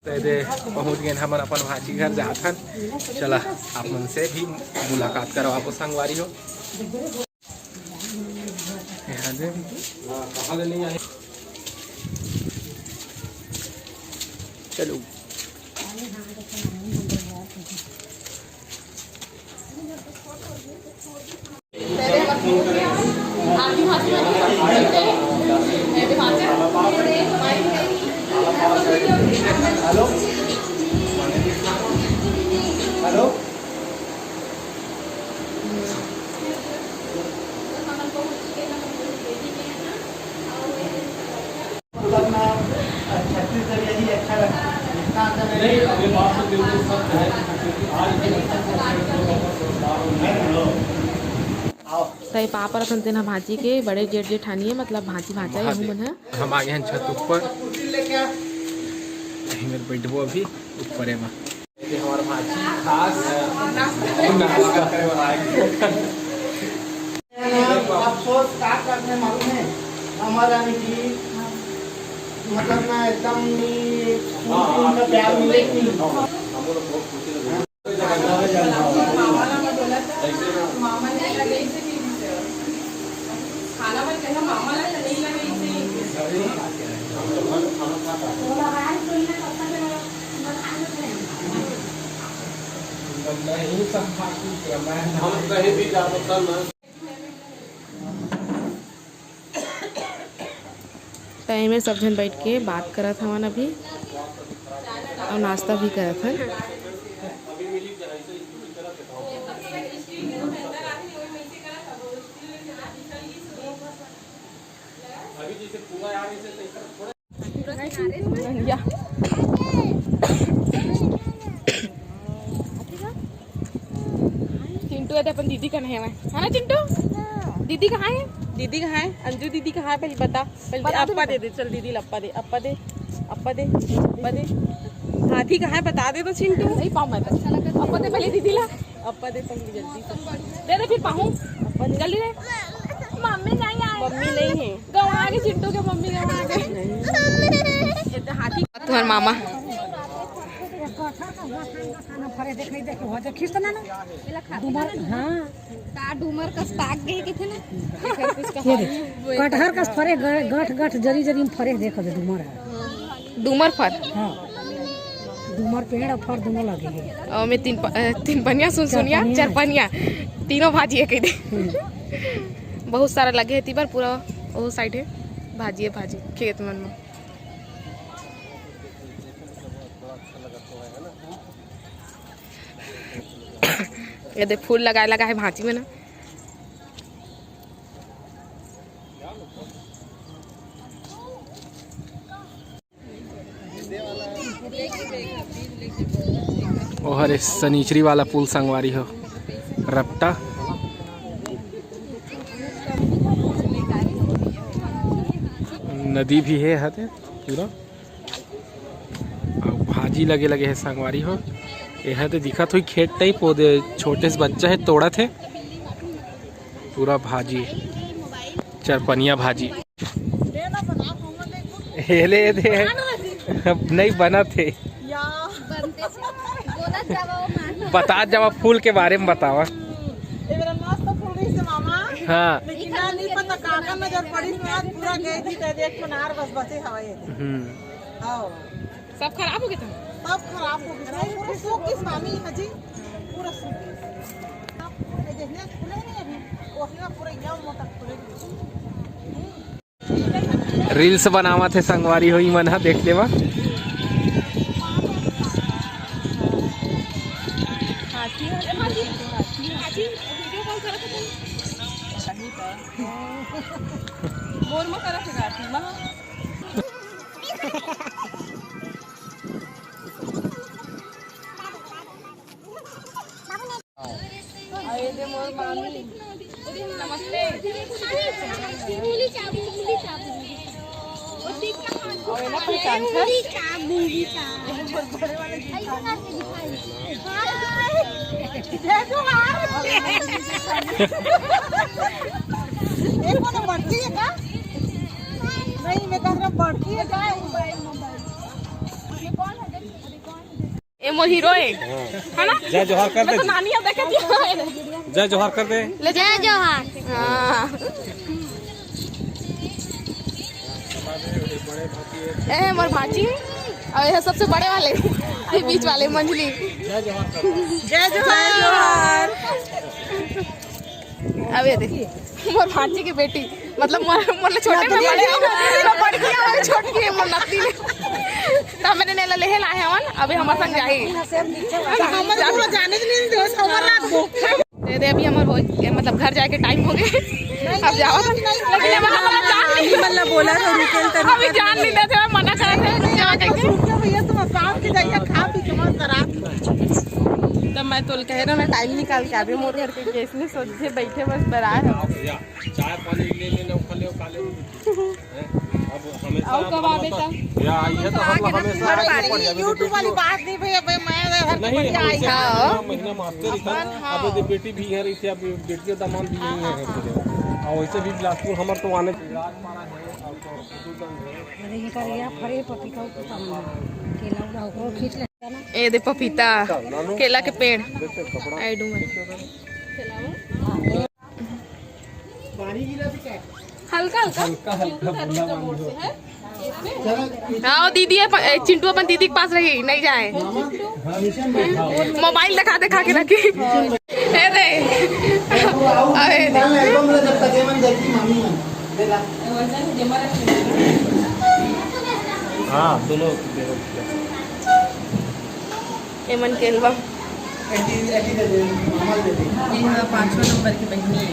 पहुँच गए हम अपन भाजी घर जाथन। चला आप मन से भी मुलाकात करो, आप संगवारी हो चलो। हेलो हेलो तय पापा रखन तेना भाजी के बड़े जेठ जेठानी है, मतलब भाजी भाजा है मन है। हम आ गए हैं छत ऊपर, मेरे बैठबो अभी ऊपर है हमारा भाजी खास अफसोस का करने मालूम है हमारा की मतलब ना एकदम प्यार मिले हम कहीं भी जा सकता ना। टाइम में सब जन बैठ के बात करत हवन अभी और नाश्ता भी करत हन। चिंटू है अपन दीदी का नहीं है ना चिंटू? दीदी कहाँ है? दीदी कहाँ है? अंजू दीदी कहाँ है? पहले बता। पहले अप्पा दे दे, चल दीदी अप्पा दे, अप्पा दे, अप्पा दे, अप्पा दे। हाथी कहाँ है बता दे तो चिंटू। नहीं पाऊँ मैं, अप्पा दे पहले दीदी ला, अप्पा दे पहले जल्दी दे दे फिर पाऊँ। अप्पा दे जल्दी दे। मम्मी नहीं आई, मम्मी नहीं है, गवा के चिंटू के मम्मी गवा के। हाथी तुम्हारे मामा डूमर का साग गई किथे ना कटहर का फरे गठ गठ जरी जरी में फरे देखो जे डूमर है। डूमर फर, हां डूमर पेड़ और फर दोनों लगे हैं। और में तीन पनिया सुनिया चार पनिया तीनों भाजी है कह दे। बहुत सारा लगे है तीबर, पूरा वो साइड है भाजी है, भाजी खेत मन में। ये देख फूल लगा है भाजी में ना। और सनीचरी वाला पुल संगवारी हो रपटा। नदी भी है हते पूरा, भाजी लगे है संगवारी हो। यह तो दिखा थोड़ी खेत टाइप पौधे, छोटे से बच्चा है तोड़ा थे पूरा भाजी, चरपनिया भाजी हेले दे नहीं बना थे। बता जब फूल के बारे में बतावा। हाँ सब खराब हो गए थे, सब खराब हो गया पूरा सूख किस मामी हजी पूरा सूख देखने खुले नहीं अभी ओखला पूरा एकदम मोटा खुले। रील्स बनावा थे संगवारी हो मन हा देख लेवा। हाथी वीडियो कॉल करत है बोल मत करत है हाथी महा नमस्ते। बढ़ती है क्या? नहीं मैं कह रहा बढ़ती है क्या? कौन है? ये मोर हीरो है ना? जय जोहार कर दे, तो नानी अब देखे जय जोहार कर दे। ले जय जोहार। हाँ ए मोर भाजी और ये सबसे बड़े वाले, ये बीच वाले मंजली। जय जोहार कर दे। जय जोहार। अब ये देखिए मोर भांजी की बेटी, मतलब मोर छोटे में बड़े बड़ी है, छोटी है मोर नत्ती ने। तो मैंने नेला लेहे लाए हवन, अभी हमारे संग जाई हम जाने के नहीं दे रात को दे दे। अभी हमार हो मतलब घर जाके टाइम हो गए, अब जाओ। लेकिन हमारा जान नहीं मतलब बोला तो रुकेल तो अभी जान नहीं देते, मना कर रहे थे जाओ कह भैया तुम शाम के जाइए खा पी के मस्त रात। तो मैं तो कह रहा हूँ टाइम निकाल के अभी मोर घर के केस ने सोचे बैठे बस बराए चाय पानी ले लेना खले काले। अब हमेशा आओ कब आ बेटा या आई है तो हम हमेशा यूट्यूब वाली बात नहीं भैया, मैं घर नहीं आई महीना मास्टर ही था। अब बेटी भी है रही थी, अब बेटी के दामाद भी यही है। और वैसे भी बिलासपुर हमारे तो आने फरे पपीता केला उड़ा खींच ले। ए दे पपीता केला के पेड़ ऐड हल्का हाँ दीदी है चिंटू अपन दीदी के पास रही नहीं जाए, मोबाइल दिखा के रखी। ए दे हाँ दोनों एमन के एल्बम 5वां नंबर की बहनी है,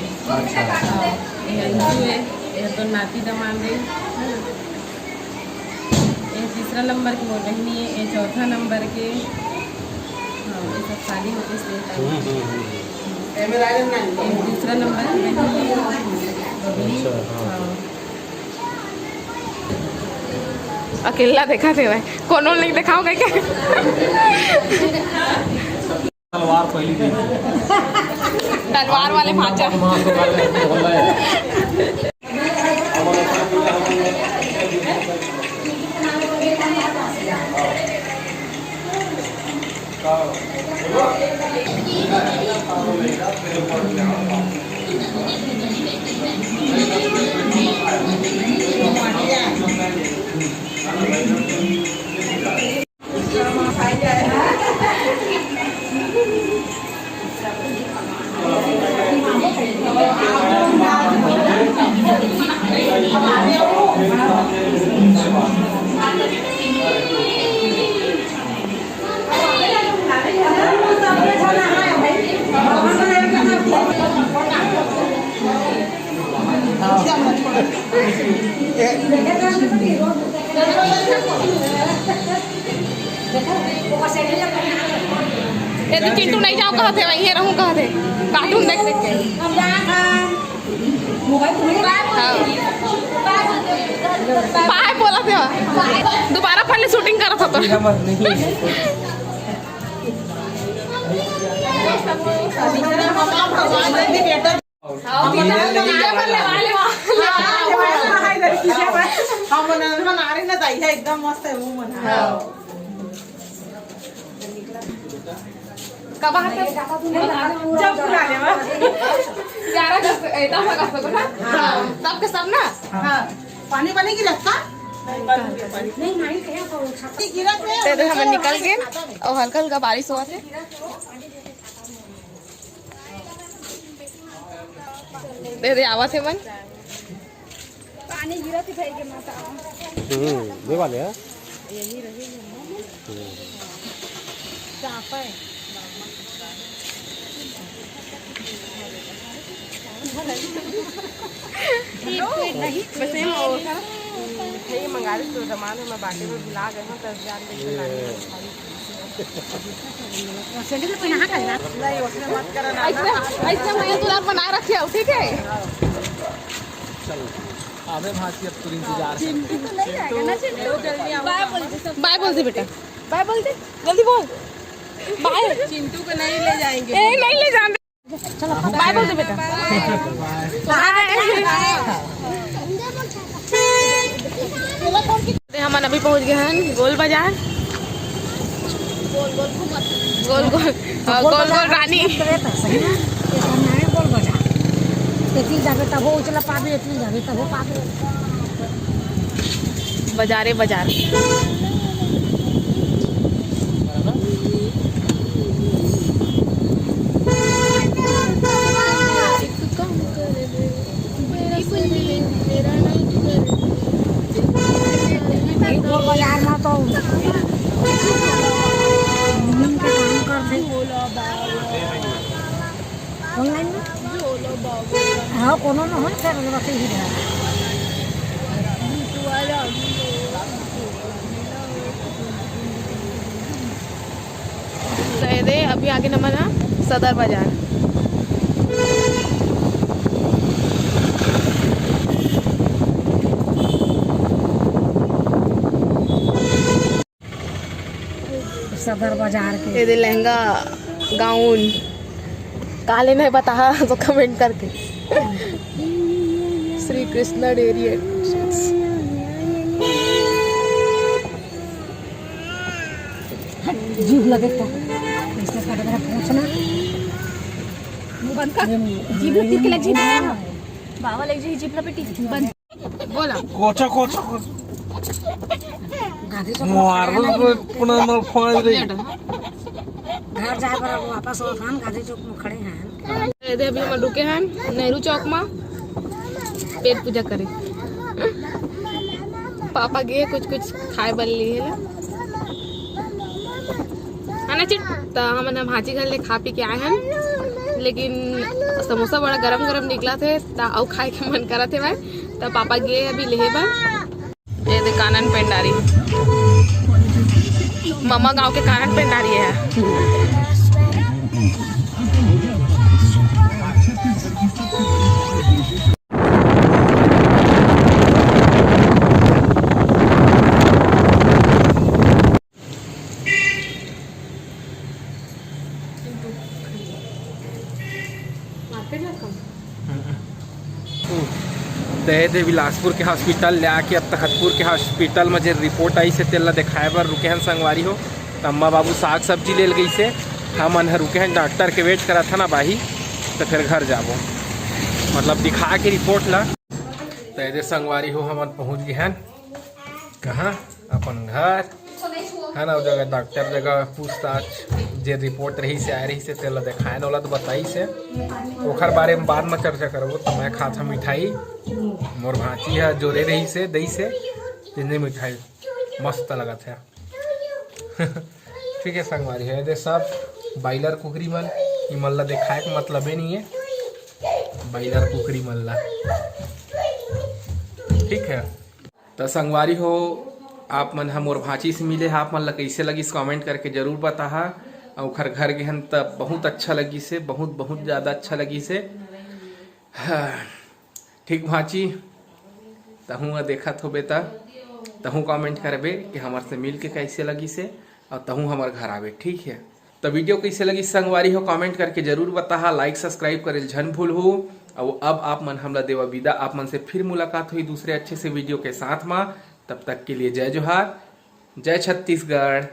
ये अंजू है, ये तो नाती दमाद है, ये 3रा नंबर की वो बहनी है, ये 4था नंबर के। हाँ ये सब शादी होती है। 2रा नंबर की बहनी है। अकेला देखा थे भाई, कोनो नहीं दिखाओगे क्या? तलवार पहली थी, तलवार वाले भाचा। ये तो चिंटू नहीं जाओ कहा थे, वहीं रहूं कहा थे, कार्टून देख देख के। बाय बोला थे, दोबारा पहले शूटिंग करा था तो एकदम मस्त है वो मना कब आते जब बुला ले 11 अगस्त ना तब के सब ना। हाँ पानी वानी की रखता नहीं हमें निकल गए और हल्का हल्का बारिश हुआ थे। दे दे आवा थे मन पानी गिरा थी भाई के माता दे वाले हैं यही रही चापा है नहीं बस ये मंगा रही तो जमान है मैं बाटे में बुला गए हूँ 10,000 ऐसे मैं तो आप बना रखे हो ठीक है। आधे भाषी अब तुर इंतजार बाय बोल दे बेटा, बाय बोल दे जल्दी बोल बाय। चिंटू को नहीं ले जाएंगे, नहीं ले जाएंगे, बाय बोल दे बेटा। हम अभी पहुंच गए हैं गोल बाजार। गोल गोल रानी सही ना ये गोल बाजार एती जाबे तब हो चला पाबे एती जाबे तब हो पाबे बाजारे बाजार। गोल बाजार में तो काम करते ऑनलाइन में हाँ कोनो ना हो फिर रखे ही रहा दे अभी आगे नंबर है सदर बाजार। सदर बाजार के ये दे लहंगा गाउन काले नहीं बता तो कमेंट करके। श्री कृष्णा डेयरी जीभ लगे तो इसने काटे मेरा पूछना मुंह बंद कर जीभ लग के लग जीभ बाबा लग जी जीभ लपेटी बंद बोला कोचा गाड़ी से मारल पुनः मल खोज रही घर जाए पर वापस ओथान गाड़ी चौक में खड़े हैं ये दे अभी हम रुके हैं नेहरू चौक में पेट पूजा करे। पापा गए कुछ खाए बन ली है ना चिट तो हम भाजी घर ले खा पी के आए हैं लेकिन समोसा बड़ा गरम निकला थे ता और खाए के मन करा थे भाई तो पापा गए अभी लेहे बा ये दे कानन पेंडारी मामा गांव के कानन पेंडारी है। दे बिलासपुर के हॉस्पिटल ले आके अब तखतपुर के हॉस्पिटल में जो रिपोर्ट आई से तेल दिखाए बर रुके हैं संगवारी हो तो अम्मा बाबू साग सब्जी ले गई से हम रुके हैं डॉक्टर के वेट करा था ना बाही तो फिर घर जाबो मतलब दिखा के रिपोर्ट ला तो संगवारी हो हम पहुँच गए हैं कहाँ अपन घर है ना जगह डॉक्टर जगह पूछताछ जे रिपोर्ट रही से आ रही से तेल दिखाए वाला तो बताई से ओखर बारे में बाद में चर्चा करबो। तो मैं खा था मिठाई मोर भांची है जोरे रही से दही से जितनी मिठाई मस्त लगा था। ठीक है संगवारी है दे सब बाइलर कुकरी मल ई मल्ला दिखाए के मतलब ही नहीं है बाइलर कुकरी मल्ला। ठीक है तो संगवारी हो आप मन हम मोर भांची से मिले आप मन ला कैसे लगी कमेंट करके जरूर बता। और घर गए हन तब बहुत अच्छा लगी से बहुत ज़्यादा अच्छा लगी से। ठीक भांची तहूँ देखा थो बेटा तहूँ कमेंट करबे कि हमारे से मिल के कैसे लगी से और तहूँ हमारे घर आवे। ठीक है तो वीडियो कैसे लगी संगवारी हो कमेंट करके जरूर बता। लाइक सब्सक्राइब करे झन भूल हो। और अब आप मन हमला देवा विदा आप मन से फिर मुलाकात हुई दूसरे अच्छे से वीडियो के साथ में। तब तक के लिए जय जोहार जय छत्तीसगढ़।